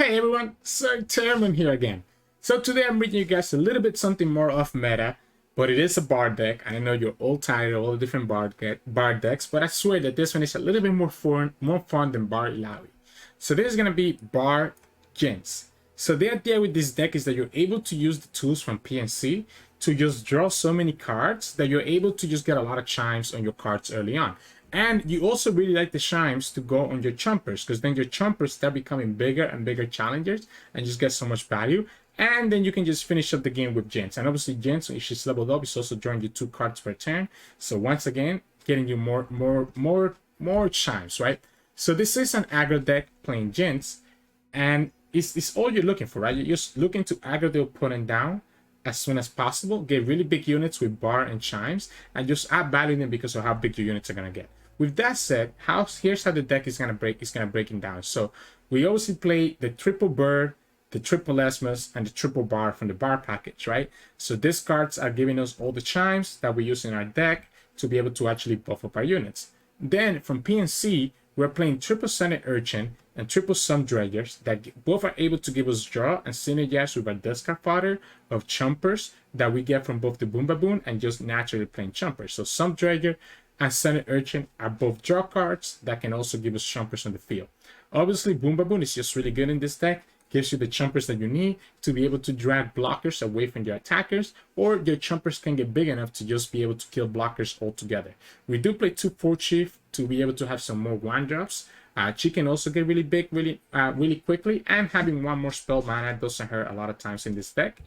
Hey everyone, Sirturmund here again. So today I'm bringing you guys a little bit something more off meta, but it is a Bard deck. I know you're all tired of all the different Bard decks, but I swear that this one is a little bit more fun than Bard Illaoi. So this is going to be Bard Jinx. So the idea with this deck is that you're able to use the tools from PNC to just draw so many cards that you're able to just get a lot of chimes on your cards early on. And you also really like the chimes to go on your chompers, because then your chompers start becoming bigger and bigger challengers and just get so much value. And then you can just finish up the game with Jinx. And obviously Jinx, if she's leveled up, is also drawing you 2 cards per turn. So once again, getting you more chimes, right? So this is an aggro deck playing Jinx, and it's all you're looking for, right? You're just looking to aggro the opponent down as soon as possible, get really big units with Bard and Chimes, and just add value in them because of how big your units are gonna get. With that said, here's how the deck is gonna break it down. So we obviously play the triple Bird, the triple Esmus, and the triple Bard from the Bard package, right? So these cards are giving us all the chimes that we use in our deck to be able to actually buff up our units. Then from PNC, we're playing triple Senate Urchin and triple Sum Dredgers that both are able to give us draw and synergize with our discard fodder of chompers that we get from both the Boom Baboon and just naturally playing chompers. So Sum Dredger and Senate Urchin are both draw cards that can also give us chompers on the field. Obviously, Boom Baboon is just really good in this deck. Gives you the chompers that you need to be able to drag blockers away from your attackers, or your chompers can get big enough to just be able to kill blockers altogether. We do play 2 Fort Chief to be able to have some more 1-drops. She can also get really big really quickly, and having 1 more spell mana doesn't hurt a lot of times in this deck.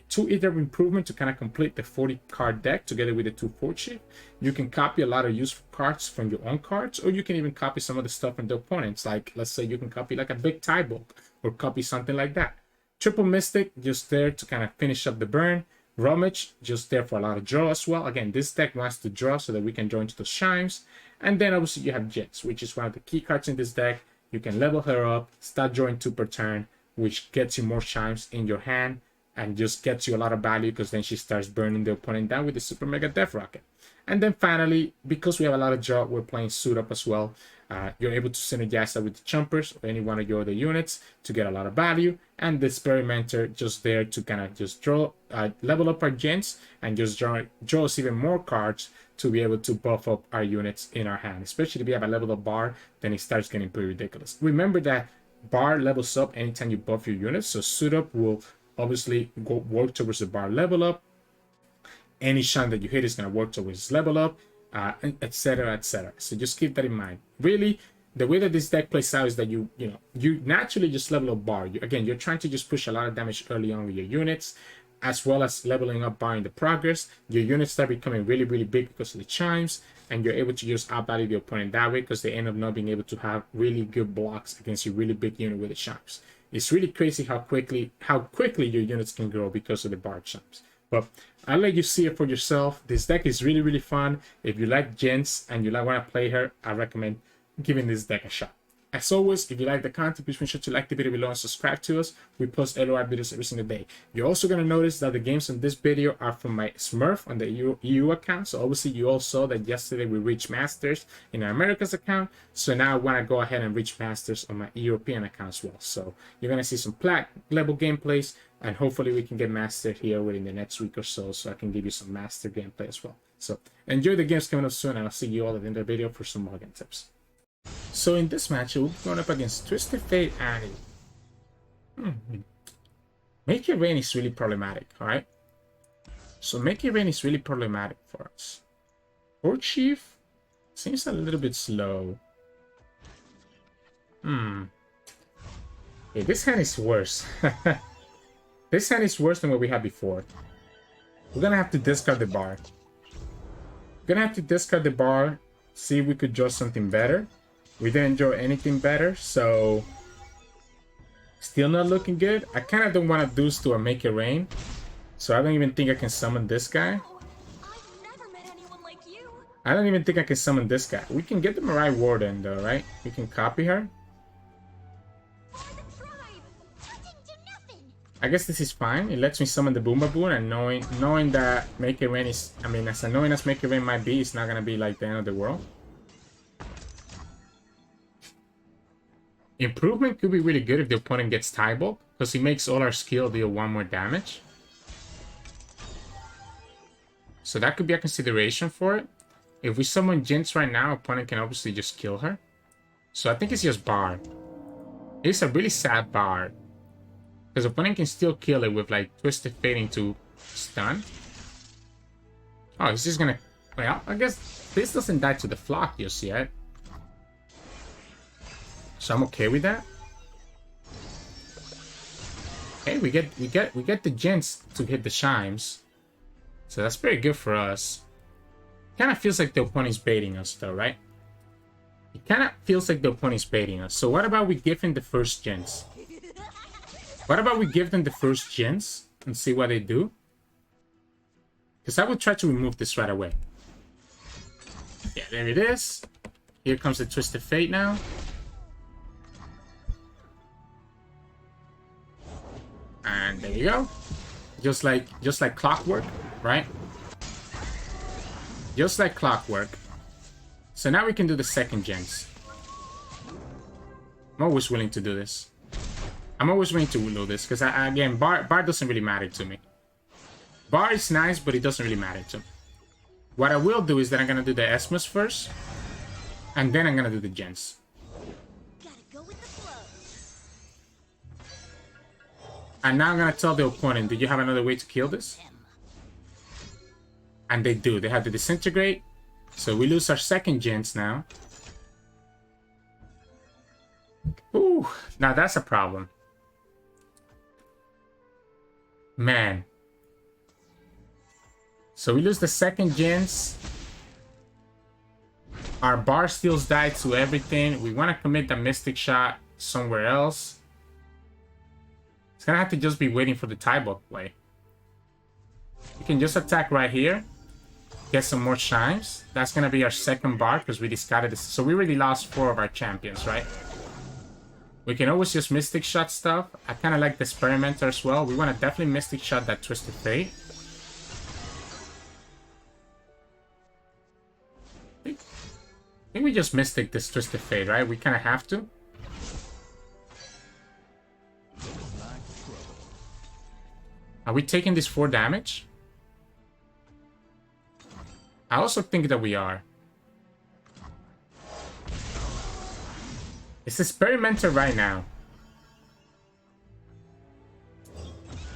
2 Ether Improvement to kind of complete the 40 card deck together with the 2 Fort Chief. You can copy a lot of useful cards from your own cards, or you can even copy some of the stuff from the opponents. Like, let's say you can copy like a big tie bulk, or copy something like that. Triple Mystic, just there to kind of finish up the burn. Rummage, just there for a lot of draw as well. Again, this deck wants to draw so that we can draw into those chimes. And then obviously you have Jinx, which is one of the key cards in this deck. You can level her up, start drawing 2 per turn, which gets you more chimes in your hand and just gets you a lot of value, because then she starts burning the opponent down with the Super Mega Death Rocket. And then finally, because we have a lot of draw, we're playing Suit Up as well. You're able to synergize that with the chompers or any one of your other units to get a lot of value. And the Experimenter just there to kind of just draw, level up our Jinx and just draw us even more cards to be able to buff up our units in our hand. Especially if we have a level of Bard, then it starts getting pretty ridiculous. Remember that Bard levels up anytime you buff your units, so Suit Up will obviously work towards the Bard level up. Any shot that you hit is going to work towards level up, etc, etc. So just keep that in mind. Really, the way that this deck plays out is that you naturally just level up Bard. Again, you're trying to just push a lot of damage early on with your units, as well as leveling up Bard in the progress. Your units start becoming really, really big because of the chimes, and you're able to just outvalue the opponent that way, because they end up not being able to have really good blocks against your really big unit with the chimes. It's really crazy how quickly your units can grow because of the Bard chimes. But I'll let you see it for yourself. This deck is really, really fun. If you like Jinx and you want to play her, I recommend giving this deck a shot. As always, if you like the content, please make sure to like the video below and subscribe to us. We post LOR videos every single day. You're also going to notice that the games on this video are from my Smurf on the EU account. So obviously you all saw that yesterday we reached Masters in our Americas account. So now I want to go ahead and reach Masters on my European account as well. So you're going to see some plat level gameplays, and hopefully we can get Mastered here within the next week or so I can give you some Master gameplay as well. So enjoy the games coming up soon, and I'll see you all at the end of the video for some more game tips. So in this match, we're going up against Twisted Fate Annie. Make It Rain is really problematic, alright? So Make It Rain is really problematic for us. Fort Chief seems a little bit slow. Yeah, this hand is worse. This hand is worse than what we had before. We're gonna have to discard the Bard. See if we could draw something better. We didn't draw anything better, so still not looking good. I kind of don't want to deuce to a Make It Rain, so I don't even think I can summon this guy. I don't even think I can summon this guy. We can get the Mirai Warden though, right? We can copy her. I guess this is fine. It lets me summon the Boom Baboon, and knowing that Make It Rain is, I mean, as annoying as Make It Rain might be, it's not gonna be like the end of the world. Improvement could be really good if the opponent gets tie bulk, because he makes all our skill deal 1 more damage. So that could be a consideration for it. If we summon Jinx right now, opponent can obviously just kill her. So I think it's just Bard. It's a really sad Bard. Because opponent can still kill it with like Twisted Fate into stun. Oh, he's just gonna... Well, I guess this doesn't die to the flock just yet. So I'm okay with that. Hey, we get the Jinx to hit the Chimes. So that's pretty good for us. Kind of feels like the opponent's baiting us though, right? It kind of feels like the opponent's baiting us. So what about we give him the first Jinx? What about we give them the first Jinx and see what they do? Because I would try to remove this right away. Yeah, there it is. Here comes the Twisted Fate now. And there you go. Just like clockwork, right? Just like clockwork. So now we can do the second Jinx. I'm always willing to do this. I'm always willing to do this because, again, Bard doesn't really matter to me. Bard is nice, but it doesn't really matter to me. What I will do is that I'm going to do the Esmus first. And then I'm going to do the Jinx. And now I'm going to tell the opponent, do you have another way to kill this? And they do. They have to disintegrate. So we lose our second Jinx now. Ooh, now that's a problem. Man. So we lose the second Jinx. Our Bard steals die to everything. We want to commit the Mystic Shot somewhere else. It's gonna have to just be waiting for the tie bulk play. We can just attack right here. Get some more Chimes. That's gonna be our second Bard because we discarded this. So we already lost 4 of our champions, right? We can always just Mystic Shot stuff. I kind of like the Experimenter as well. We want to definitely Mystic Shot that Twisted Fate. I think we just Mystic this Twisted Fate, right? We kind of have to. Are we taking this 4 damage? I also think that we are. It's Experimenter right now.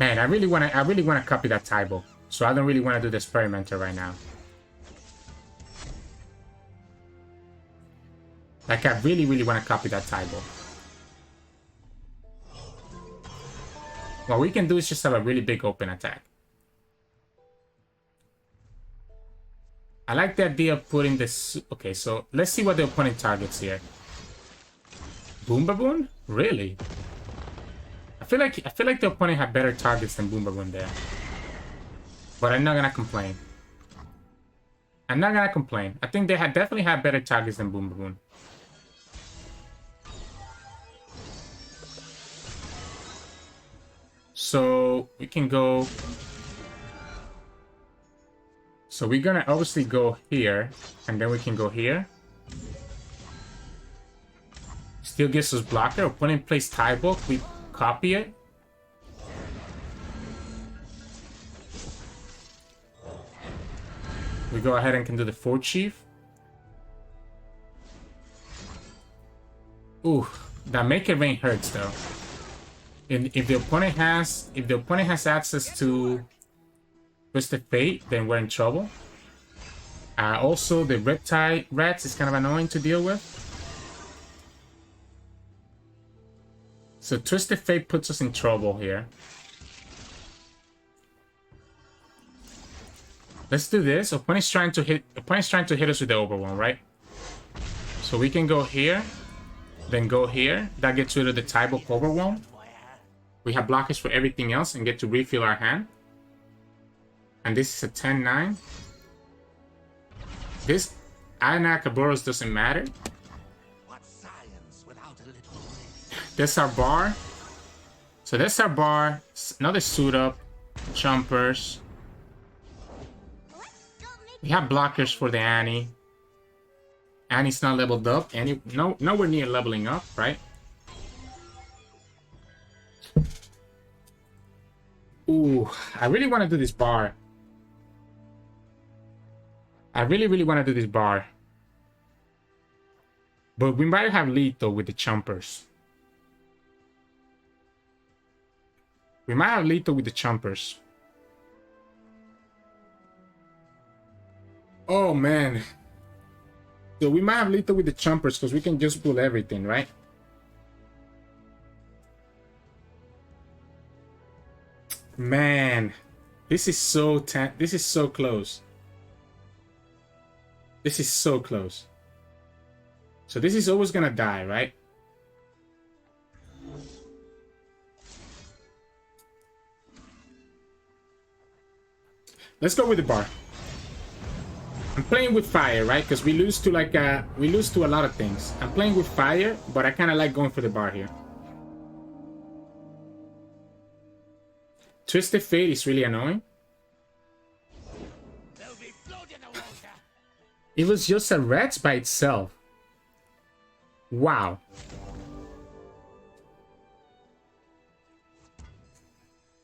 Man, I really wanna copy that tie bulk. So I don't really want to do the Experimenter right now. Like I really want to copy that tie bulk. What we can do is just have a really big open attack. I like the idea of putting this... Okay, so let's see what the opponent targets here. Boom Baboon? Really? I feel like the opponent had better targets than Boom Baboon there. But I'm not gonna complain. I'm not gonna complain. I think they definitely had better targets than Boom Baboon. So we can go... So we're gonna obviously go here, and then we can go here. Still gives us blocker. Opponent plays tie bulk. We copy it. We go ahead and can do the Fort Chief. Ooh, that Make It Rain hurts though. If the opponent has access to Twisted Fate, then we're in trouble. Also, the Riptide Rats is kind of annoying to deal with. So Twisted Fate puts us in trouble here. Let's do this. Opponent's trying to hit us with the Overwhelm, right? So we can go here, then go here. That gets rid of the tie bulk Overwhelm. We have blockers for everything else and get to refill our hand. And this is a 10-9. This Anakaboros doesn't matter. That's our bar. So that's our bar. Another suit up. Jumpers. We have blockers for the Annie. Annie's not leveled up. Nowhere near leveling up, right? Ooh, I really want to do this bar. I really want to do this bar. But we might have lethal with the chompers. We might have lethal with the chompers. Oh, man. So we might have lethal with the chompers because we can just pull everything, right? Man, this is so close. This is so close. So this is always gonna die, right? Let's go with the bar. I'm playing with fire, right? Because we lose to a lot of things. I'm playing with fire, but I kind of like going for the bar here. Twisted Fate is really annoying. It was just a Reds by itself. Wow.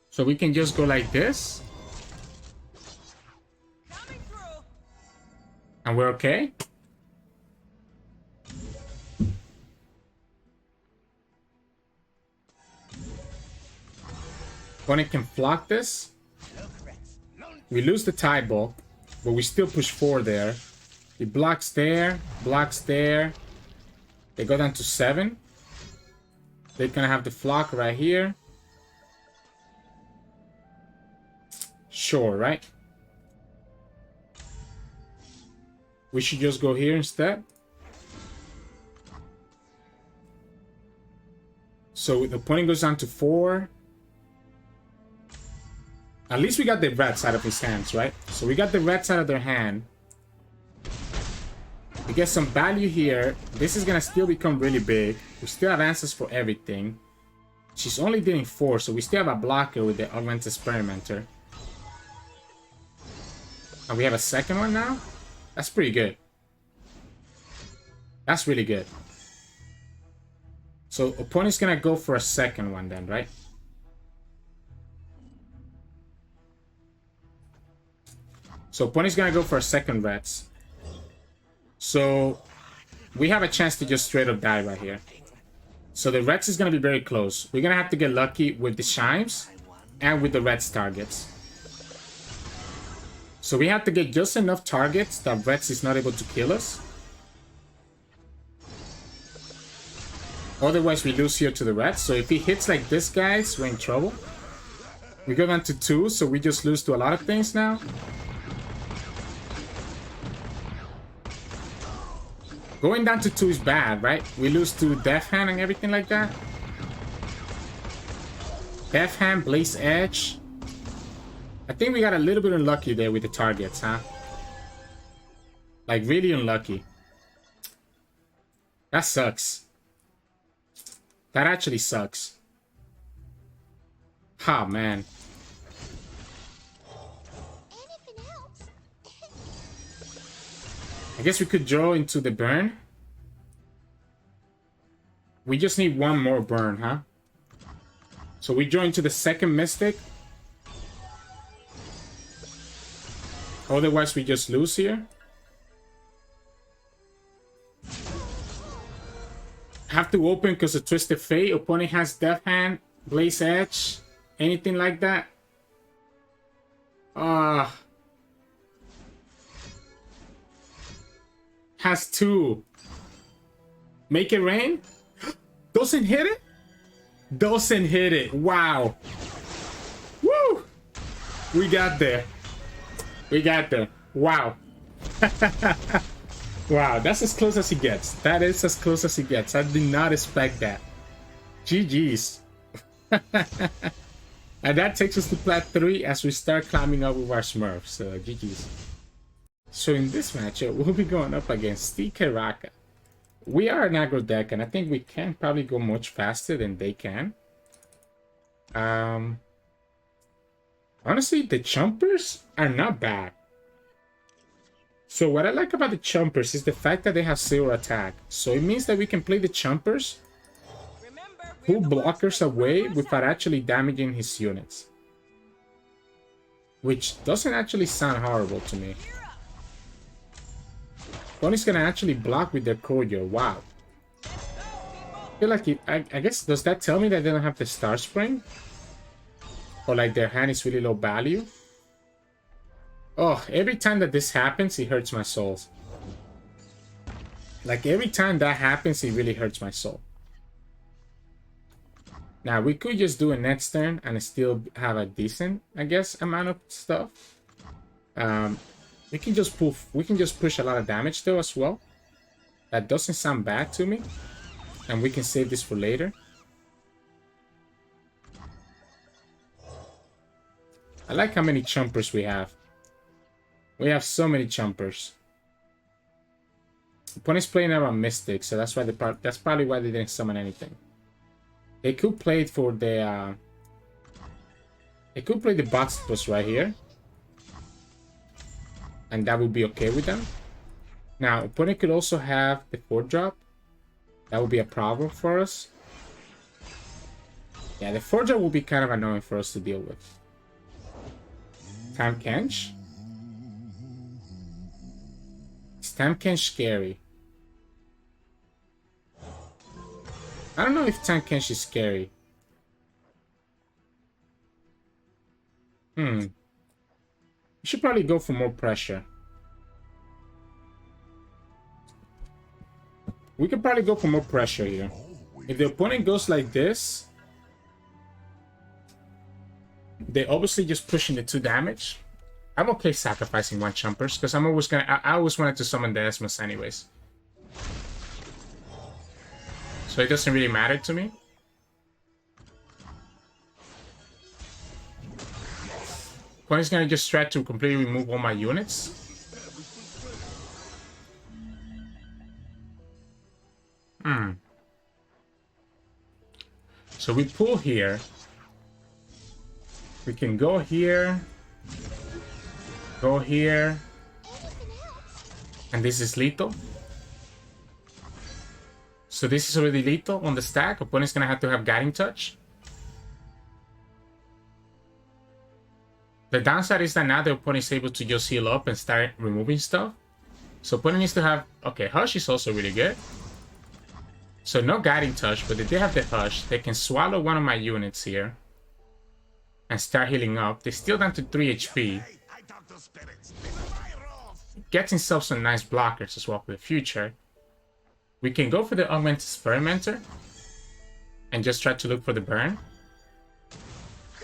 So we can just go like this. And we're okay? Opponent can flock this. We lose the tie bulk, but we still push 4 there. He blocks there, blocks there. They go down to 7. They're gonna have the flock right here. Sure, right? We should just go here instead. So the opponent goes down to 4. At least we got the rats out of his hands, right? So we got the rats out of their hand. We get some value here. This is gonna still become really big. We still have answers for everything. She's only dealing 4, so we still have a blocker with the Augmented Experimenter. And we have a second one now? That's pretty good. That's really good. So opponent's gonna go for a second one then, right? So opponent's gonna go for a second rats. So we have a chance to just straight up die right here. So the rats is gonna be very close. We're gonna have to get lucky with the chimes and with the rats targets. So we have to get just enough targets that rats is not able to kill us. Otherwise we lose here to the rats. So if he hits like this, guys, we're in trouble. We go down to 2, so we just lose to a lot of things now. Going down to 2 is bad, right? We lose to Death Hand and everything like that. Death Hand, Blaze Edge. I think we got a little bit unlucky there with the targets, huh? Like, really unlucky. That sucks. That actually sucks. Oh, man. I guess we could draw into the burn. We just need one more burn, huh? So we draw into the second Mystic. Otherwise, we just lose here. Have to open because of Twisted Fate. Opponent has Death Hand, Blaze Edge, anything like that. Has 2. Make it rain? Doesn't hit it? Doesn't hit it. Wow. Woo! We got there. We got there. Wow. Wow, that's as close as he gets. That is as close as he gets. I did not expect that. GG's. And that takes us to plat 3 as we start climbing up with our Smurfs. So GG's. So in this matchup, we'll be going up against Soraka. We are an aggro deck, and I think we can probably go much faster than they can. Honestly, the Chompers are not bad. So what I like about the Chompers is the fact that they have 0 attack. So it means that we can play the Chompers, pull blockers away without actually damaging his units. Which doesn't actually sound horrible to me. Opponent's gonna actually block with their Koyo. Wow. I feel like I guess, does that tell me that they don't have the Star Spring? Or like their hand is really low value? Oh, every time that this happens, it hurts my souls. Like every time that happens, it really hurts my soul. Now, we could just do a next turn and still have a decent, I guess, amount of stuff. We can just push a lot of damage though as well. That doesn't sound bad to me. And we can save this for later. I like how many chumpers we have. We have so many chumpers. Opponent's playing around Mystic, so that's probably why they didn't summon anything. They could play it for the they could play the Botspus right here. And that would be okay with them. Now, opponent could also have the 4-drop. That would be a problem for us. Yeah, the 4-drop will be kind of annoying for us to deal with. Tahm Kench? Is Tahm Kench scary? I don't know if Tahm Kench is scary. We should probably go for more pressure. We could probably go for more pressure here. If the opponent goes like this, they obviously just pushing the 2 damage. I'm okay sacrificing 1 chumpers because I'm always gonna. I always wanted to summon the Esmus anyways, so it doesn't really matter to me. Opponent's gonna just try to completely remove all my units. So we pull here. We can go here. Go here. And this is lethal. So this is already lethal on the stack. Opponent's gonna have to have Guiding Touch. The downside is that now the opponent is able to just heal up and start removing stuff. So opponent needs to have... Okay, Hush is also really good. So no Guiding Touch, but if they have the Hush, they can swallow one of my units here. And start healing up. They're still down to 3 HP. Gets himself some nice blockers as well for the future. We can go for the Augmented Experimenter. And just try to look for the burn.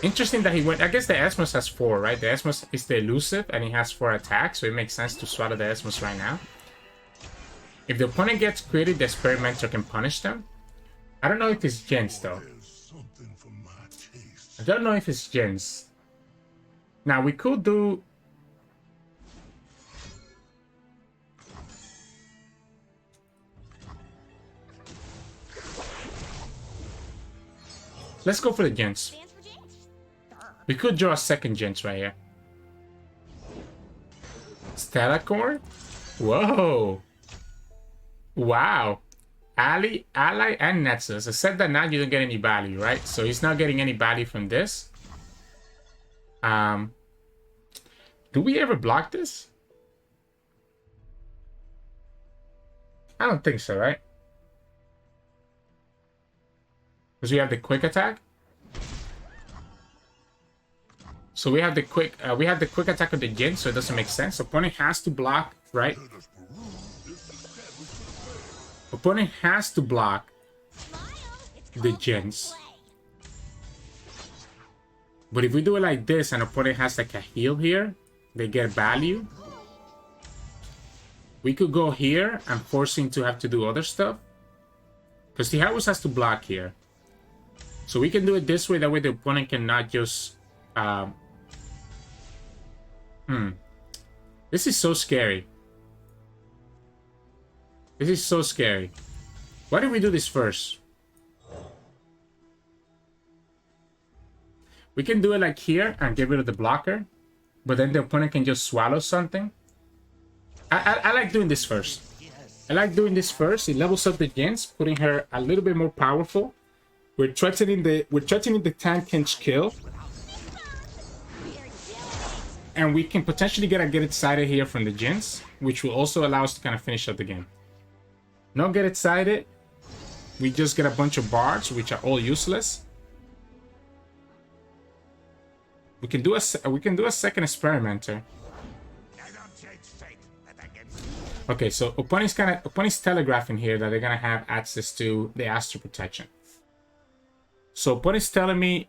Interesting that he went... I guess the Esmus has 4, right? The Esmus is the elusive and he has 4 attacks. So it makes sense to swallow the Esmus right now. If the opponent gets created, the Experimenter can punish them. I don't know if it's Jinx though. I don't know if it's Jinx. Now we could do... Let's go for the Jinx. We could draw a second Jinx right here. Stellacore? Whoa! Wow. Ally, and Nexus. I said that now you don't get any value, right? So he's not getting any value from this. Do we ever block this? I don't think so, right? Because we have the quick attack. So we have the quick attack of the Jinx, so it doesn't make sense. Opponent has to block, right? Opponent has to block the Jinx. But if we do it like this and opponent has like a heal here, they get value. We could go here and force him to have to do other stuff. Because he always has to block here. So we can do it this way, that way the opponent cannot just... This is so scary. This is so scary. Why did we do this first? We can do it like here and get rid of the blocker. But then the opponent can just swallow something. I like doing this first. I like doing this first. It levels up the Jinx, putting her a little bit more powerful. We're threatening the tank Kench kill. And we can potentially get it sided here from the Jinx, which will also allow us to kind of finish up the game. Not get it sided. We just get a bunch of bards, which are all useless. We can do a second experimenter. Okay, so opponent's telegraphing here that they're gonna have access to the Astral Protection. So opponent's telling me,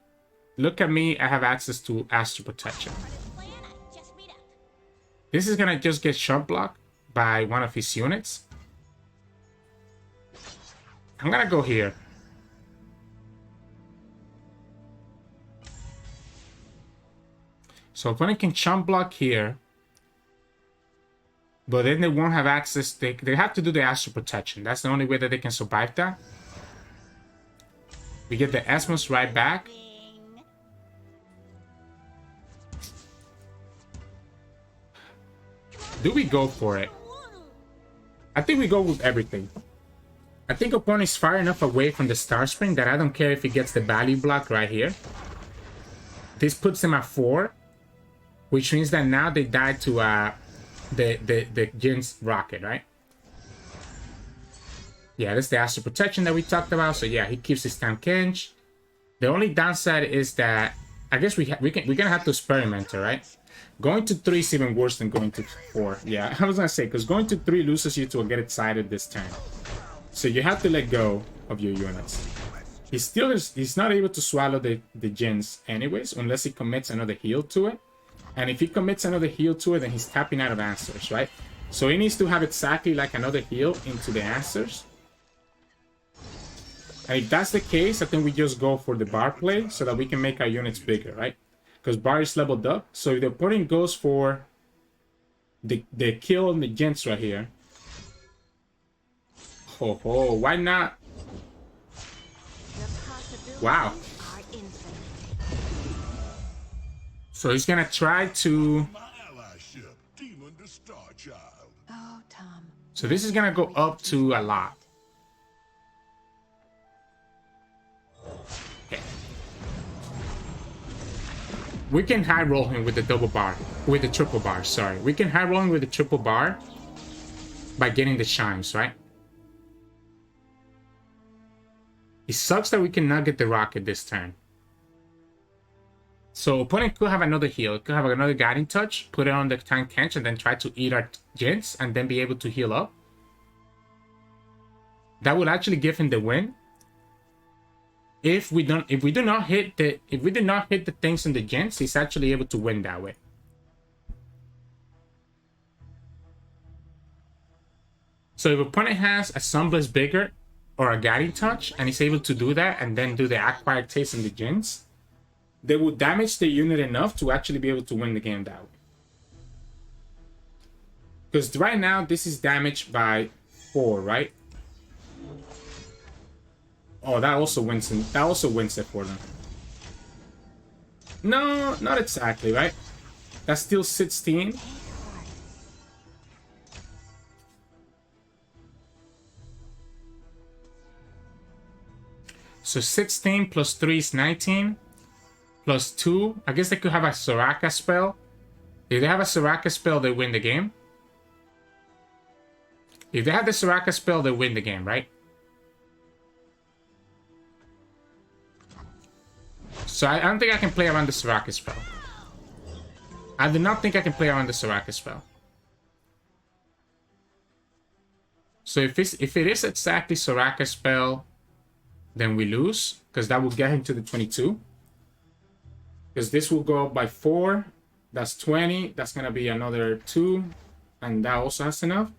look at me, I have access to Astral Protection. This is gonna just get shot blocked by one of his units. I'm gonna go here. So opponent can chump block here. But then they won't have access. They have to do the Astral Protection. That's the only way that they can survive that. We get the Esmus right back. Do we go for it? I think we go with everything. I think opponent is far enough away from the Star Spring that I don't care if he gets the value block right here. This puts him at 4. Which means that now they die to the Jinx rocket, right? Yeah, that's the Astral Protection that we talked about. So yeah, he keeps his Tahm Kench. The only downside is that I guess we're gonna have to experiment, right? Going to 3 is even worse than going to 4. Yeah, I was gonna say because going to 3 loses you to get it sided this turn. So you have to let go of your units. He's not able to swallow the Jinx anyways, unless he commits another heal to it. And if he commits another heal to it, then he's tapping out of answers, right? So he needs to have exactly like another heal into the answers. And if that's the case, I think we just go for the Bard play so that we can make our units bigger, right? Because Bard is leveled up. So if the opponent goes for the kill on the Jinx right here. Oh, why not? Wow. So he's gonna try to. Oh, Tahm. So this is gonna go up to a lot. Okay. We can high roll him with the double bar, with the triple bar. Sorry, we can high roll him with the triple bar by getting the chimes, right? It sucks that we cannot get the rocket this turn. So opponent could have another heal, could have another guiding touch, put it on the tank Kench, and then try to eat our Jinx, and then be able to heal up. That would actually give him the win. If we do not hit the things in the Jinx, he's actually able to win that way. So if opponent has a Sunblast bigger or a guiding touch, and he's able to do that, and then do the acquired taste in the Jinx, they will damage the unit enough to actually be able to win the game that way. Because right now, this is damaged by 4, right? Oh, that also wins it for them. No, not exactly, right? That's still 16. So 16 plus 3 is 19. Plus 2. I guess they could have a Soraka spell. If they have a Soraka spell, they win the game. If they have the Soraka spell, they win the game, right? So I don't think I can play around the Soraka spell. I do not think I can play around the Soraka spell. So if it is exactly Soraka spell, then we lose, because that will get him to the 22. Because this will go up by 4. That's 20. That's going to be another 2. And that also has enough.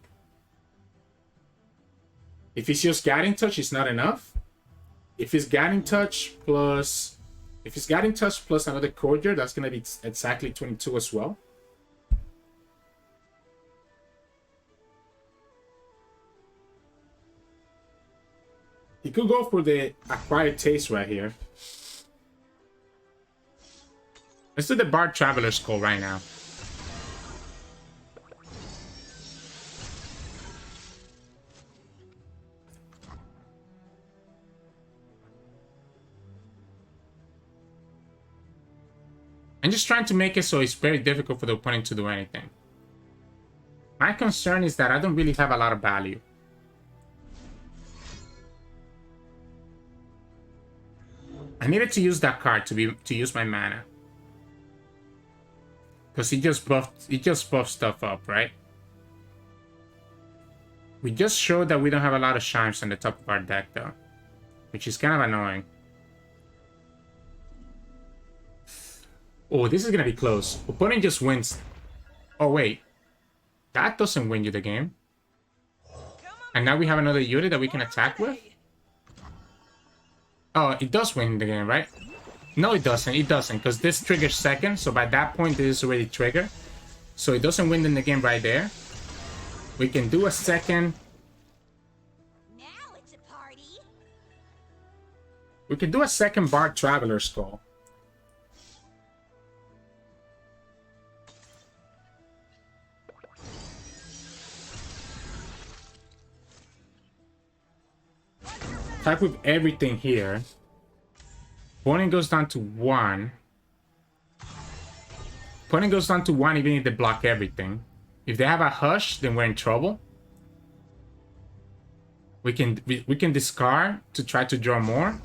If it's just guiding touch, it's not enough. If it's guiding touch plus another courier, that's going to be exactly 22 as well. He could go for the acquired taste right here. Let's do the Bard Traveler's Call right now. I'm just trying to make it so it's very difficult for the opponent to do anything. My concern is that I don't really have a lot of value. I needed to use that card to use my mana. Because he just buffed stuff up, right? We just showed that we don't have a lot of Chimes on the top of our deck though. Which is kind of annoying. Oh, this is gonna be close. Opponent just wins. Oh wait. That doesn't win you the game. And now we have another unit that we can attack with? Oh, it does win the game, right? No, it doesn't. It doesn't, because this triggers second. So by that point, this is already triggered. So it doesn't win in the game right there. We can do a second. Now it's a party. We can do a second Bard Traveler Skull. Attack with everything here. Opponent goes down to 1. Opponent goes down to 1 even if they block everything. If they have a Hush, then we're in trouble. We can discard to try to draw more.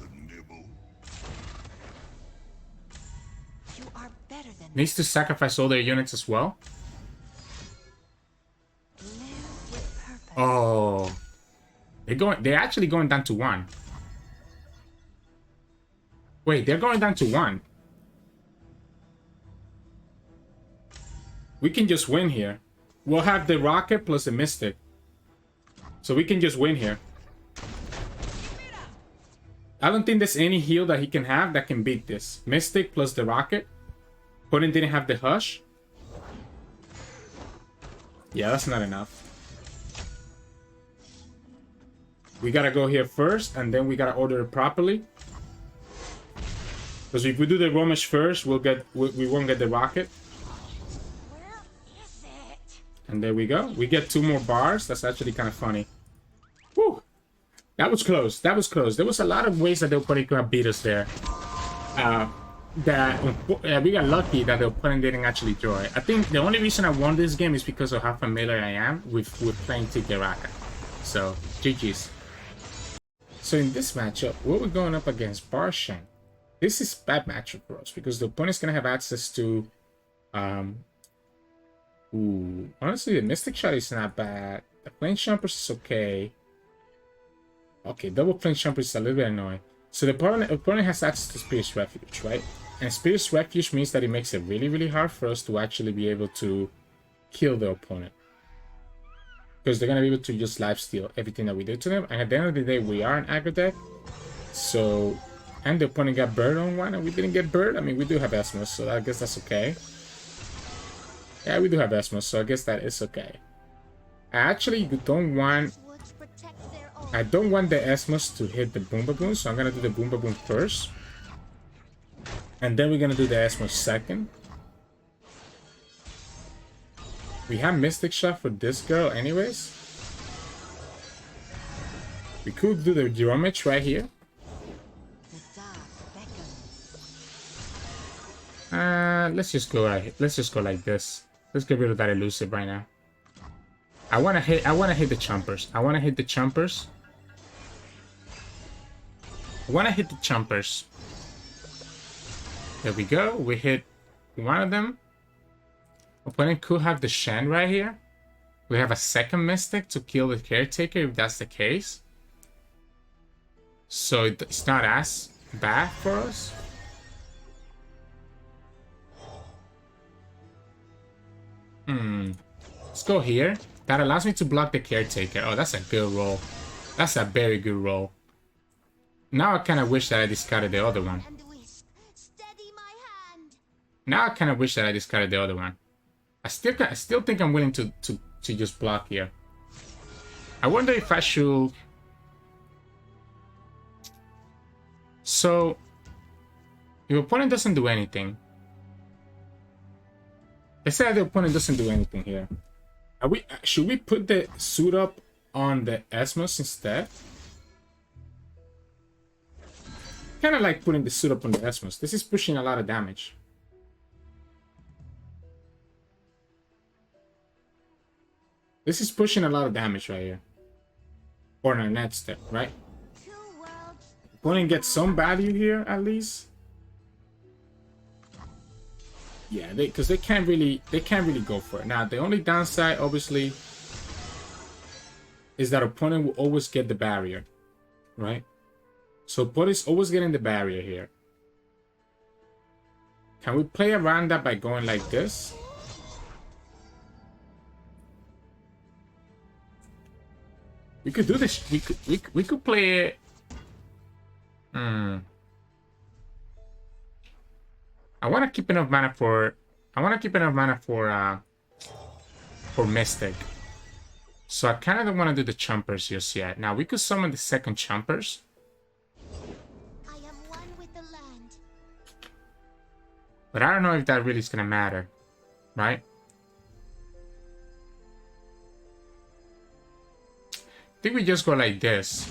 You are better than Needs to sacrifice all their units as well. live with purpose. Oh. They're actually going down to 1. Wait, they're going down to 1. We can just win here. We'll have the Rocket plus the Mystic. So we can just win here. I don't think there's any heal that he can have that can beat this. Mystic plus the Rocket. Opponent didn't have the Hush. Yeah, that's not enough. We gotta go here first, and then we gotta order it properly. Because if we do the Romish first, we won't get the Rocket. Where is it? And there we go. We get 2 more bars. That's actually kind of funny. Woo! That was close. That was close. There was a lot of ways that the opponent could have beat us there. We got lucky that the opponent didn't actually draw it. I think the only reason I won this game is because of how familiar I am with playing Tiggeraka. So, GG's. So in this matchup, we're going up against Bard Shen. This is a bad matchup for us because the opponent's gonna have access to honestly, the Mystic Shot is not bad. The Plane Jumpers is okay. Okay, double Plane Jumpers is a little bit annoying. So the opponent has access to Spirit's Refuge, right? And Spirit's Refuge means that it makes it really, really hard for us to actually be able to kill the opponent. Because they're going to be able to just lifesteal everything that we do to them. And at the end of the day, we are an aggro deck. So, and the opponent got Bird on 1 and we didn't get Bird. I mean, we do have Esmus, so I guess that's okay. Yeah, we do have Esmus, so I guess that is okay. I actually don't want... I don't want the Esmus to hit the Boomba Boom, so I'm going to do the Boomba Boom first. And then we're going to do the Esmus second. We have Mystic Shot for this girl anyways. We could do the Dromage right here. Let's just go like this. Let's get rid of that elusive right now. I wanna hit the Chompers. I wanna hit the Chompers. There we go. We hit one of them. Opponent could have the Shen right here. We have a second Mystic to kill the Caretaker if that's the case. So it's not as bad for us. Let's go here. That allows me to block the Caretaker. Oh, that's a good roll. That's a very good roll. Now I kind of wish that I discarded the other one. Now I kind of wish that I discarded the other one. I still think I'm willing to just block here. I wonder if I should... So, if opponent doesn't do anything... Let's say the opponent doesn't do anything here. Should we put the suit up on the Esmus instead? Kind of like putting the suit up on the Esmus. This is pushing a lot of damage. This is pushing a lot of damage right here. Or in our next step, right? Two worlds. Opponent gets some value here, at least. Yeah, because they can't really go for it. Now, the only downside, obviously, is that opponent will always get the barrier, right? So opponent's always getting the barrier here. Can we play around that by going like this? We could do this. We could play it. I want to keep enough mana for. For Mystic. So I kind of don't want to do the Chumpers just yet. Now we could summon the second Chumpers. I am one with the land. But I don't know if that really is gonna matter, right? I think we just go like this.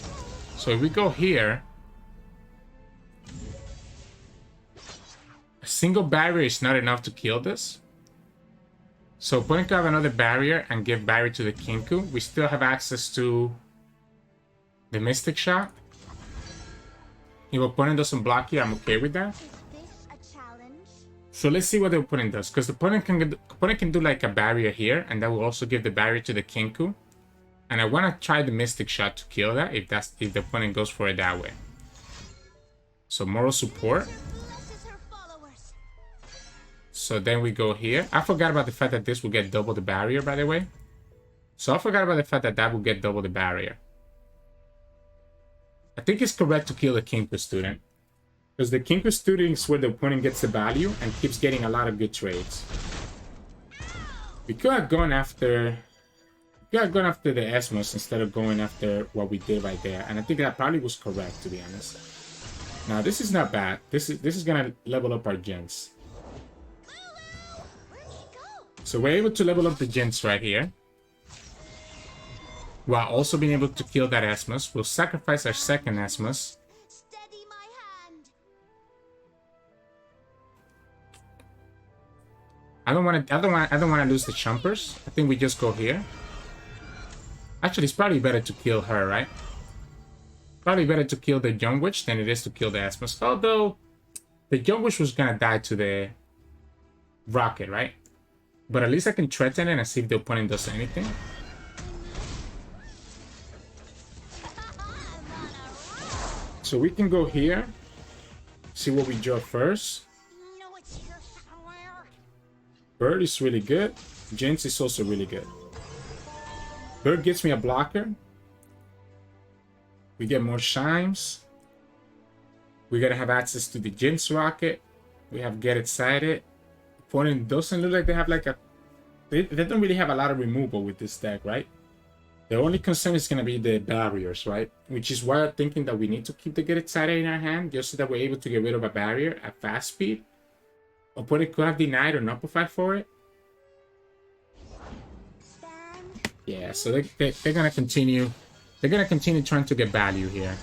So if we go here, a single barrier is not enough to kill this. So opponent could have another barrier and give barrier to the Kinku. We still have access to the Mystic Shot. If opponent doesn't block you, I'm okay with that. Is this a challenge? So let's see what the opponent does, because the opponent can do like a barrier here, and that will also give the barrier to the Kinku. And I want to try the Mystic Shot to kill that if the opponent goes for it that way. So moral support. Blesses her followers. So then we go here. I forgot about the fact that this will get double the barrier, by the way. So I forgot about the fact that that will get double the barrier. I think it's correct to kill the Kinku student, because the Kinku student is where the opponent gets the value and keeps getting a lot of good trades. We could have gone after... the Esmos instead of going after what we did right there, and I think that probably was correct, to be honest. Now this is not bad. This is gonna level up our Jinx. Where'd he go? So we're able to level up the Jinx right here, while also being able to kill that Esmos. We'll sacrifice our second Esmos. Steady my hand. I don't want to lose the Chumpers. I think we just go here. Actually, it's probably better to kill her, right? Probably better to kill the Young Witch than it is to kill the Esmos. Although, the Young Witch was gonna die to the rocket, right? But at least I can threaten it and see if the opponent does anything. So we can go here. See what we draw first. No, it's here somewhere. Bird is really good. Jinx is also really good. Bird gets me a blocker. We get more Chimes. We gotta have access to the Jinx rocket. We have Get Excited. Opponent doesn't look like they have like a... They don't really have a lot of removal with this deck, right? The only concern is gonna be the barriers, right? Which is why I'm thinking that we need to keep the Get Excited in our hand, just so that we're able to get rid of a barrier at fast speed. Opponent could have denied or not provide for it. Yeah, so they're gonna continue. They're gonna continue trying to get value here.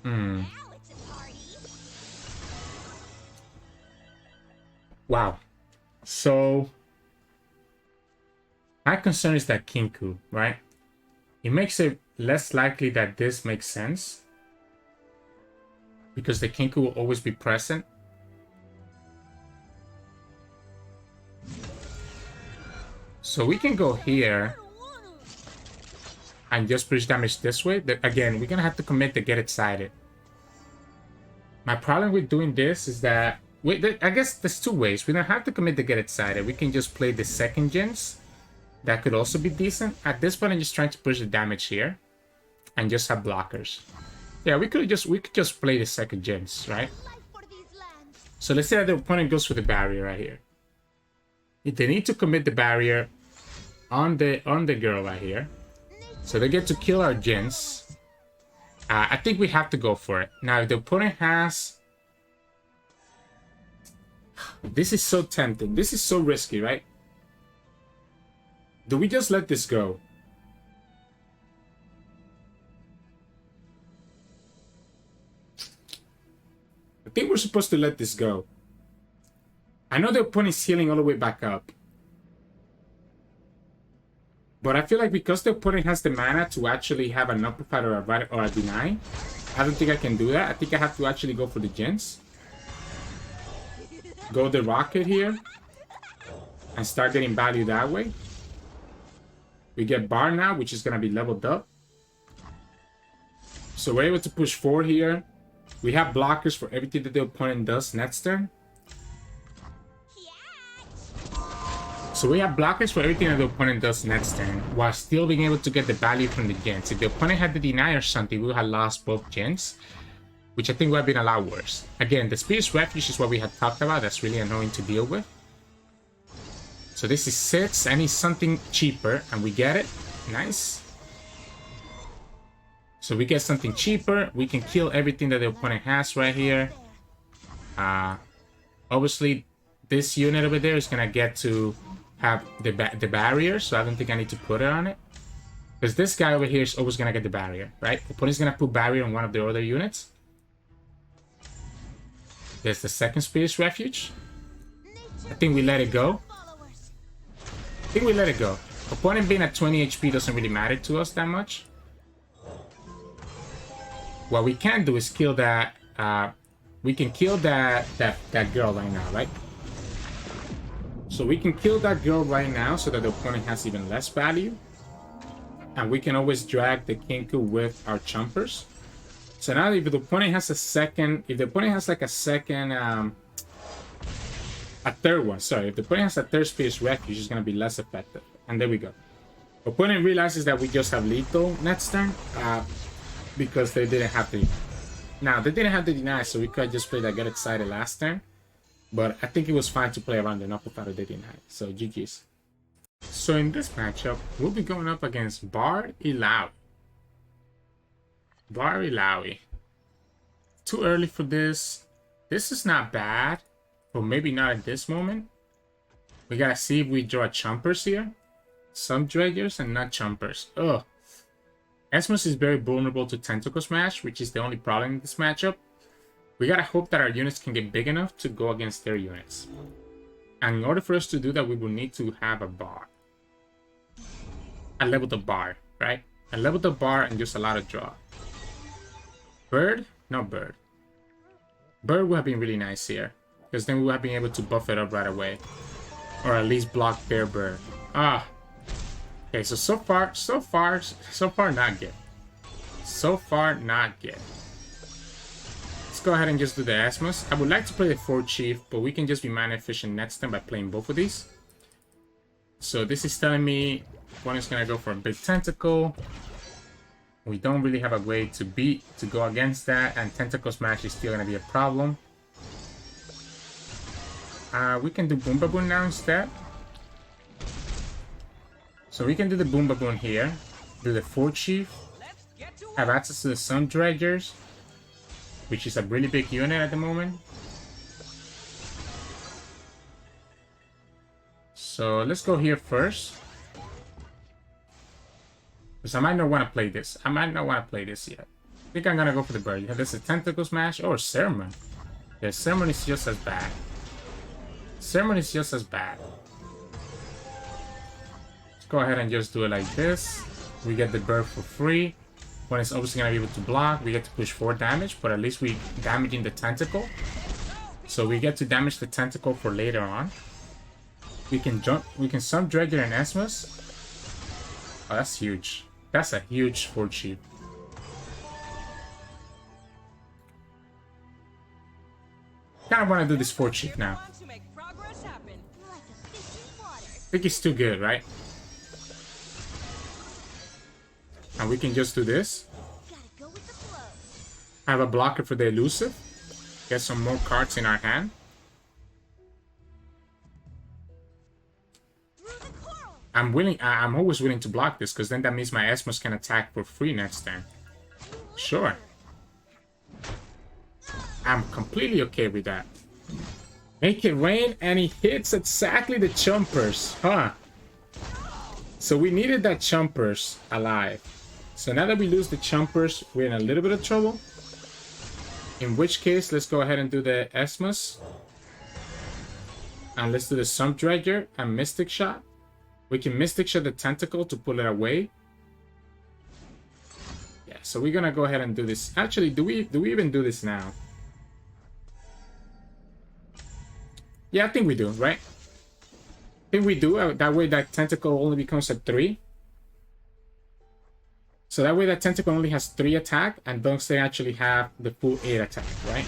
Now it's a party. Wow. So my concern is that Kinku, right? It makes it less likely that this makes sense, because the Kinku will always be present. So we can go here and just push damage this way. Again, we're gonna have to commit to Get Excited. My problem with doing this is that I guess there's two ways. We don't have to commit to Get Excited. We can just play the second Jinx. That could also be decent. At this point, I'm just trying to push the damage here and just have blockers. Yeah, we could just play the second Jinx, right? So let's say that the opponent goes for the barrier right here. If they need to commit the barrier on the girl right here, so they get to kill our Jinx. I think we have to go for it. Now, if the opponent has... This is so tempting. This is so risky, right? Do we just let this go? I think we're supposed to let this go. I know the opponent is healing all the way back up. But I feel like because the opponent has the mana to actually have an upper fight or a deny, I don't think I can do that. I think I have to actually go for the Jinx. Go the Rocket here. And start getting value that way. We get Bard now, which is going to be leveled up. So we're able to push forward here. We have blockers for everything that the opponent does next turn. So we have blockers for everything that the opponent does next turn, while still being able to get the value from the Jinx. If the opponent had the deny or something, we would have lost both Jinx, which I think would have been a lot worse. Again, the Spirit's Refuge is what we had talked about. That's really annoying to deal with. So this is 6. I need something cheaper, and we get it. Nice. So we get something cheaper. We can kill everything that the opponent has right here. Obviously, this unit over there is going to get to have the barrier, so I don't think I need to put it on it. Because this guy over here is always going to get the barrier, right? The opponent's going to put barrier on one of the other units. There's the second Spirit's Refuge. I think we let it go. I think we let it go. Opponent being at 20 HP doesn't really matter to us that much. What we can do is kill that. We can kill that girl right now, right? So we can kill that girl right now so that the opponent has even less value. And we can always drag the Kinku with our Chompers. So now if the opponent has a second, if the opponent has like a second, a third one, sorry, if the opponent has a third Spirit's Refuge, it's going to be less effective. And there we go. Opponent realizes that we just have lethal next turn because they didn't have the... Now, they didn't have the deny, so we could just play that Get Excited last turn. But I think it was fine to play around the knuckle fight of the deny. So GG's. So in this matchup, we'll be going up against Bard Illaoi. Bard Illaoi. Too early for this. This is not bad, but maybe not at this moment. We gotta see if we draw Chompers here. Some Dredgers and not Chompers. Ugh. Esmus is very vulnerable to Tentacle Smash, which is the only problem in this matchup. We gotta hope that our units can get big enough to go against their units. And in order for us to do that, we will need to have a Bard. A leveled up Bard, right? A leveled up Bard and just a lot of draw. Bird? No Bird. Bird would have been really nice here, because then we would have been able to buff it up right away. Or at least block their Bird. Ah. Okay, so far not good. So far not good. Let's go ahead and just do the Asmus. I would like to play the 4 Chief, but we can just be mana efficient next time by playing both of these. So this is telling me one is gonna go for a big tentacle. We don't really have a way to go against that, and Tentacle Smash is still gonna be a problem. We can do Boom Baboon now instead. So we can do the Boom Baboon here, do the 4 Chief, have access to the Sun Dredgers, which is a really big unit at the moment. So let's go here first. Because I might not want to play this. I might not want to play this yet. I think I'm going to go for the Bird. Yeah, this is Tentacle Smash or Sirturmund. Yeah, Sirturmund is just as bad. Sirturmund is just as bad. Let's go ahead and just do it like this. We get the Bird for free. When it's obviously going to be able to block, we get to push 4 damage, but at least we damaging the Tentacle. So we get to damage the Tentacle for later on. We can Sun Dredger and Esmus. Oh, that's huge. That's a huge 4 Chief. Kind of want to do this 4 Chief now. I think it's too good, right? And we can just do this. Have a blocker for the elusive. Get some more cards in our hand. I'm always willing to block this, because then that means my Esmus can attack for free next turn. Sure. I'm completely okay with that. Make it rain, and he hits exactly the Chompers, huh? So we needed that Chompers alive. So now that we lose the Chompers, we're in a little bit of trouble. In which case, let's go ahead and do the Esmus. And let's do the Sun Dredger and Mystic Shot. We can Mystic Shot the Tentacle to pull it away. Yeah, so we're gonna go ahead and do this. Actually, do we even do this now? Yeah, I think we do, right? I think we do. That way that Tentacle only becomes a 3. So that way that Tentacle only has 3 attack, and don't they actually have the full 8 attack, right?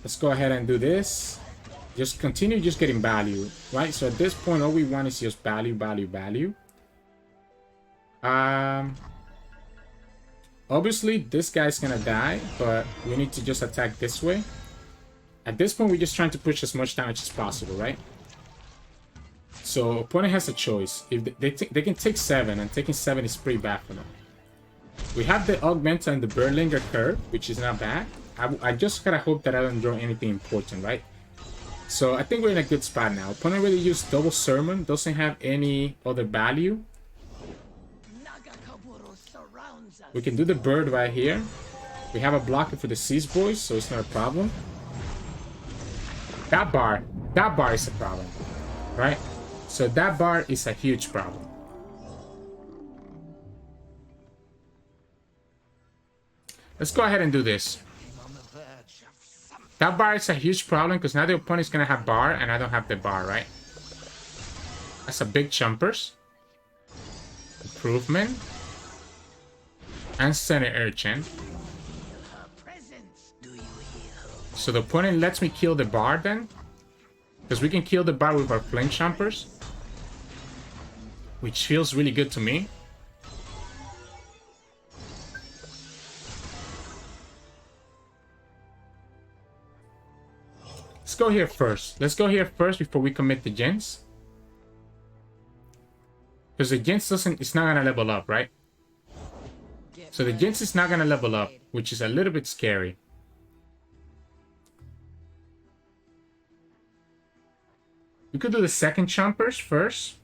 Let's go ahead and do this. Just continue just getting value, right? So at this point, all we want is just value, value, value. Obviously, this guy's gonna die, but we need to just attack this way. At this point, we're just trying to push as much damage as possible, right? So opponent has a choice. If they can take 7, and taking 7 is pretty bad for them. We have the Augment and the Berlinger curve, which is not bad. I just gotta hope that I don't draw anything important, right? So I think we're in a good spot now. Opponent really used double Sermon, doesn't have any other value. We can do the bird right here. We have a blocker for the Seas Boys, so it's not a problem. That bar is a problem, right? So that bar is a huge problem. Let's go ahead and do this. That bar is a huge problem because now the opponent's gonna have bar and I don't have the bar, right? That's a big jumpers. Improvement. And Center Urchin. So the opponent lets me kill the bar then. Because we can kill the bar with our Flame Chompers. Which feels really good to me. Let's go here first. Let's go here first before we commit the Jinx. Because the Jinx it's not gonna level up, right? So the Jinx is not gonna level up, which is a little bit scary. We could do the second Chompers first.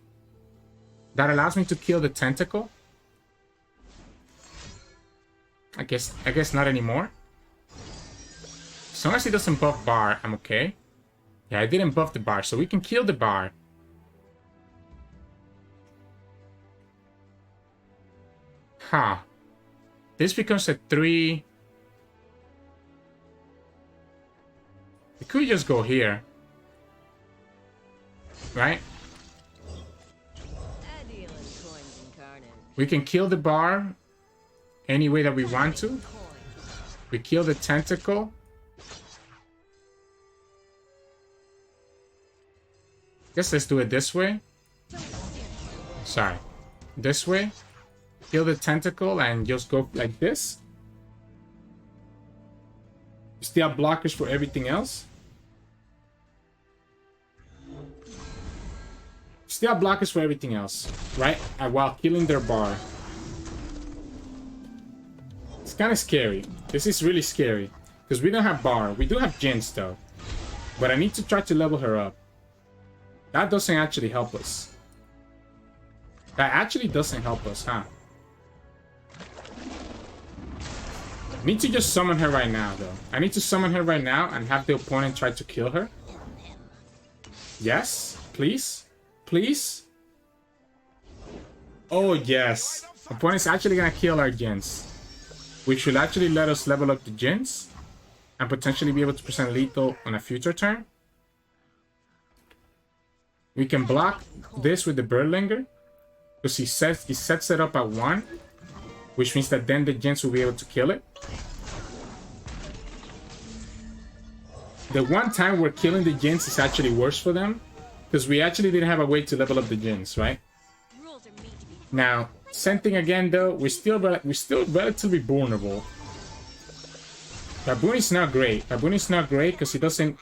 That allows me to kill the Tentacle. I guess not anymore. As long as he doesn't buff bar, I'm okay. Yeah, I didn't buff the bar, so we can kill the bar. Huh. This becomes a 3. We could just go here. Right? We can kill the bar any way that we want to. We kill the Tentacle. Guess let's do it this way. Sorry. This way. Kill the Tentacle and just go like this. Still have blockers for everything else. Still have blockers for everything else, right? While killing their bar. It's kind of scary. This is really scary. Because we don't have bar. We do have Jinx though. But I need to try to level her up. That doesn't actually help us. That actually doesn't help us, huh? I need to just summon her right now, though. I need to summon her right now and have the opponent try to kill her. Yes, please. Please. Oh, yes. Opponent's actually gonna kill our Jinx. Which will actually let us level up the Jinx. And potentially be able to present lethal on a future turn. We can block this with the Berlinger. Because he sets it up at 1. Which means that then the Jinx will be able to kill it. The one time we're killing the Jinx is actually worse for them. Because we actually didn't have a way to level up the Jinx, right? Now, same thing again though, we're still relatively vulnerable. Baboon is not great. Baboon is not great because he doesn't...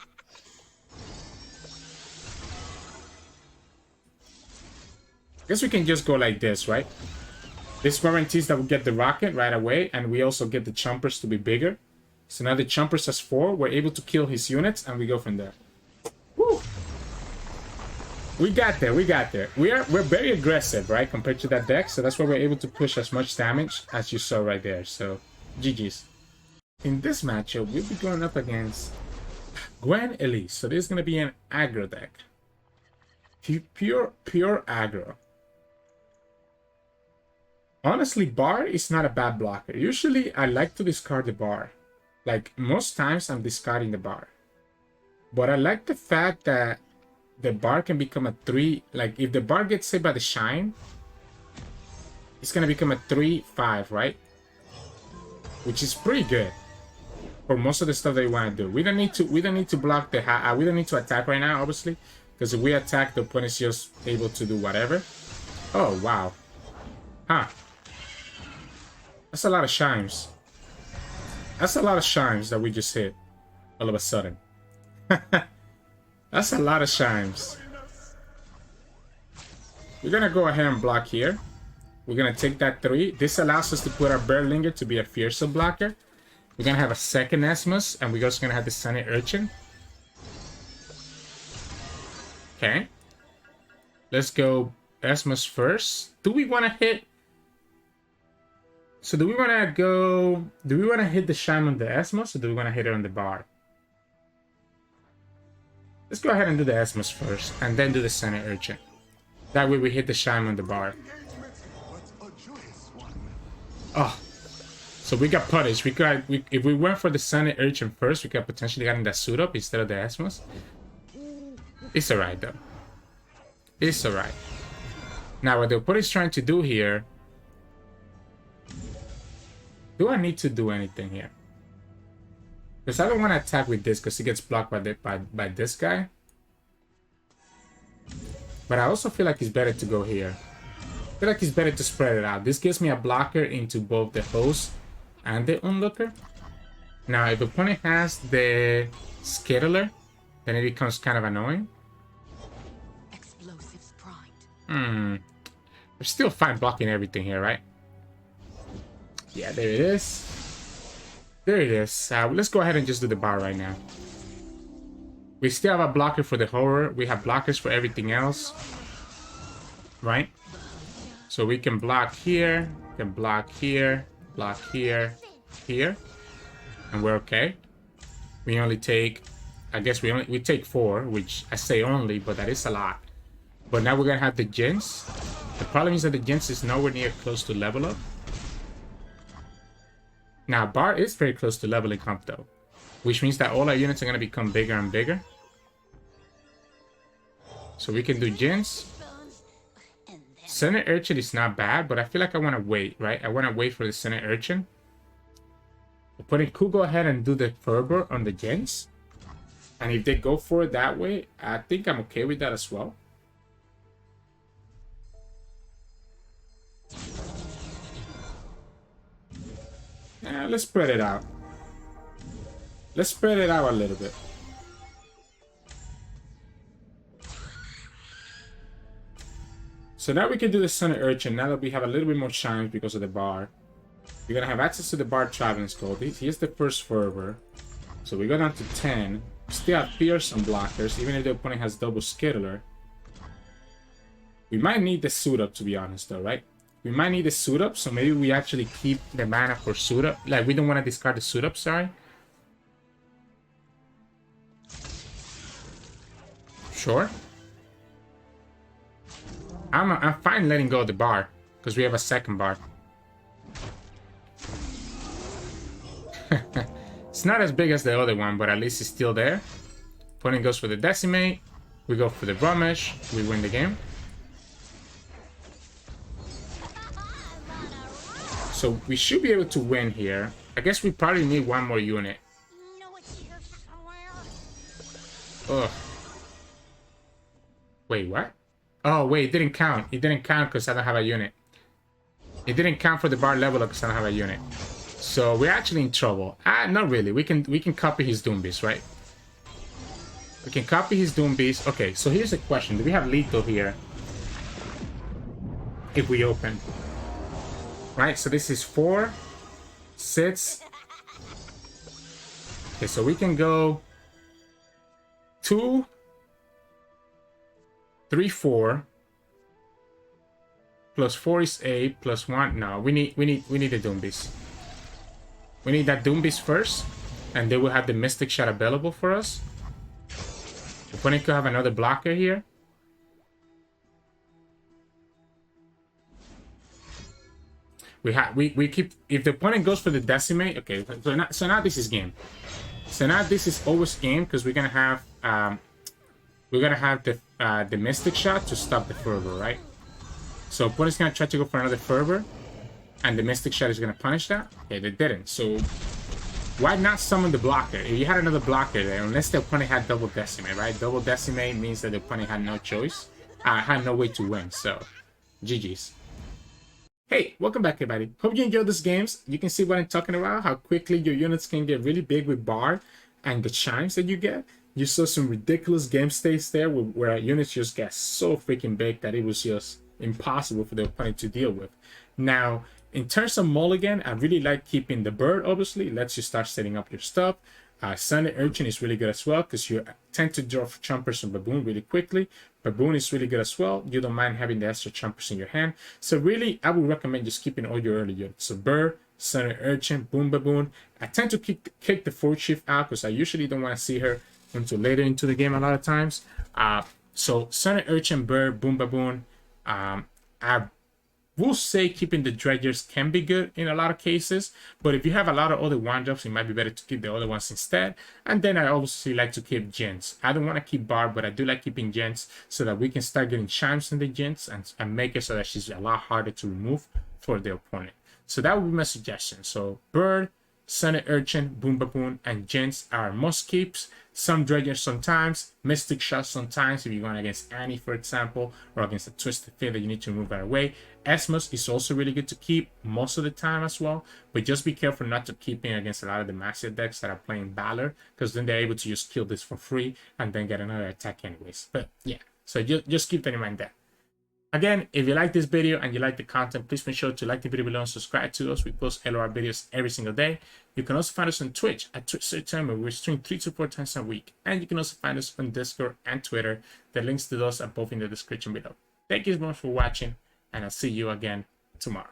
I guess we can just go like this, right? This guarantees that we get the rocket right away, and we also get the Chompers to be bigger. So now the Chompers has 4, we're able to kill his units, and we go from there. Woo! We got there, we got there. We're very aggressive, right, compared to that deck, so that's why we're able to push as much damage as you saw right there. So, GG's. In this matchup, we'll be going up against Gwen Elise. So this is gonna be an aggro deck. Pure aggro. Honestly, Bard is not a bad blocker. Usually, I like to discard the Bard. Like, most times, I'm discarding the Bard. But I like the fact that the Bard can become a 3. Like, if the Bard gets hit by the Shine, it's going to become a 3/5, right? Which is pretty good for most of the stuff that you want to do. We don't need to block the... we don't need to attack right now, obviously. Because if we attack, the opponent is just able to do whatever. Oh, wow. Huh. That's a lot of Chimes. That's a lot of Chimes that we just hit all of a sudden. That's a lot of Chimes. We're going to go ahead and block here. We're going to take that 3. This allows us to put our Berlinger to be a fearsome blocker. We're going to have a second Esmus, and we're just going to have the Sunny Urchin. Okay. Let's go Esmus first. Do we want to hit... So do we want to go... Do we want to hit the Shine on the Esmus, or do we want to hit it on the Bard? Let's go ahead and do the Esmus first, and then do the Sunny Urchin. That way we hit the Shine on the Bard. Oh. So we got punished. If we went for the Sunny Urchin first, we could potentially gotten that suit up instead of the Esmus. It's alright, though. It's alright. Now, what the opponent is trying to do here... Do I need to do anything here? Because I don't want to attack with this because he gets blocked by this guy. But I also feel like it's better to go here. I feel like it's better to spread it out. This gives me a blocker into both the host and the onlooker. Now, if the opponent has the Skittler, then it becomes kind of annoying. Explosives primed. We're still fine blocking everything here, right? Yeah, there it is. There it is. Let's go ahead and just do the bar right now. We still have a blocker for the horror. We have blockers for everything else. Right? So we can block here. We can block here. Block here. Here. And we're okay. We only take... I guess we take 4, which I say only, but that is a lot. But now we're going to have the Jinx. The problem is that the Jinx is nowhere near close to level up. Now, Bard is very close to leveling up, though. Which means that all our units are going to become bigger and bigger. So we can do Jinx. Center Urchin is not bad, but I feel like I want to wait, right? I want to wait for the Center Urchin. The opponent could go ahead and do the Fervor on the Jinx. And if they go for it that way, I think I'm okay with that as well. Let's spread it out. Let's spread it out a little bit. So now we can do the Sunny Urchin. Now that we have a little bit more Chimes because of the Bard. We're going to have access to the Bard Traveling Skull. Here's the first Fervor. So we go down to 10. We still have fearsome blockers, even if the opponent has double Skittler. We might need the suit up, to be honest, though, right? We might need the suit up, so maybe we actually keep the mana for suit up. Like, we don't want to discard the suit up, sorry. Sure. I'm fine letting go of the bar, because we have a second bar. It's not as big as the other one, but at least it's still there. Opponent goes for the Decimate. We go for the Rummage. We win the game. So we should be able to win here. I guess we probably need one more unit. Ugh. Wait, what? Oh, wait, it didn't count. It didn't count because I don't have a unit. It didn't count for the bar level up because I don't have a unit. So we're actually in trouble. Not really. We can copy his Doom Beast, right? We can copy his Doom Beast. Okay, so here's the question. Do we have lethal here? If we open. Right, so this is 4, 6. Okay, so we can go 2, 3, 4. Plus 4 is 8. Plus 1. No, we need a Doom Beast. We need that Doom Beast first. and they will have the Mystic Shot available for us. The opponent could have another blocker here. We keep, if the opponent goes for the Decimate, okay, so now this is game. So now this is always game because we're gonna have the Mystic Shot to stop the Fervor, right? So opponent's gonna try to go for another Fervor, and the Mystic Shot is gonna punish that. Okay, they didn't. So why not summon the blocker? If you had another blocker there, unless the opponent had double Decimate, right? Double Decimate means that the opponent had no choice, had no way to win. So GG's. Hey, welcome back everybody. Hope you enjoyed these games. You can see what I'm talking about, how quickly your units can get really big with Bard and the Chimes that you get. You saw some ridiculous game states there where units just get so freaking big that it was just impossible for the opponent to deal with. Now, in terms of mulligan, I really like keeping the Bird, obviously. It lets you start setting up your stuff. Sunny Urchin is really good as well because you tend to draw Chompers and Baboon really quickly. Baboon is really good as well. You don't mind having the extra Chompers in your hand. So really, I would recommend just keeping all your early units. So Bird, Sunny Urchin, Boom Baboon. I tend to kick the 4th Shift out because I usually don't want to see her until later into the game a lot of times. So Sunny Urchin, Bird, Boom Baboon. I will say keeping the Dredgers can be good in a lot of cases, but if you have a lot of other one-drops, it might be better to keep the other ones instead. And then I obviously like to keep Jinx. I don't want to keep Bard, but I do like keeping Jinx so that we can start getting Chimes in the Jinx and make it so that she's a lot harder to remove for the opponent. So that would be my suggestion. So Bird, Sunny Urchin, Boom Baboon, and Jinx are must keeps. Some Dredgers sometimes, Mystic Shot sometimes if you're going against Annie, for example, or against a Twisted Fate that you need to move right away. Esmus is also really good to keep most of the time as well, but just be careful not to keep in against a lot of the massive decks that are playing Valor, because then they're able to just kill this for free and then get another attack anyways. But yeah, so just keep that in mind there. Again, if you like this video and you like the content, please make sure to like the video below and subscribe to us. We post LOR videos every single day. You can also find us on Twitch at Twitch Sirturmund, where we stream 3 to 4 times a week. And you can also find us on Discord and Twitter. The links to those are both in the description below. Thank you so much for watching, and I'll see you again tomorrow.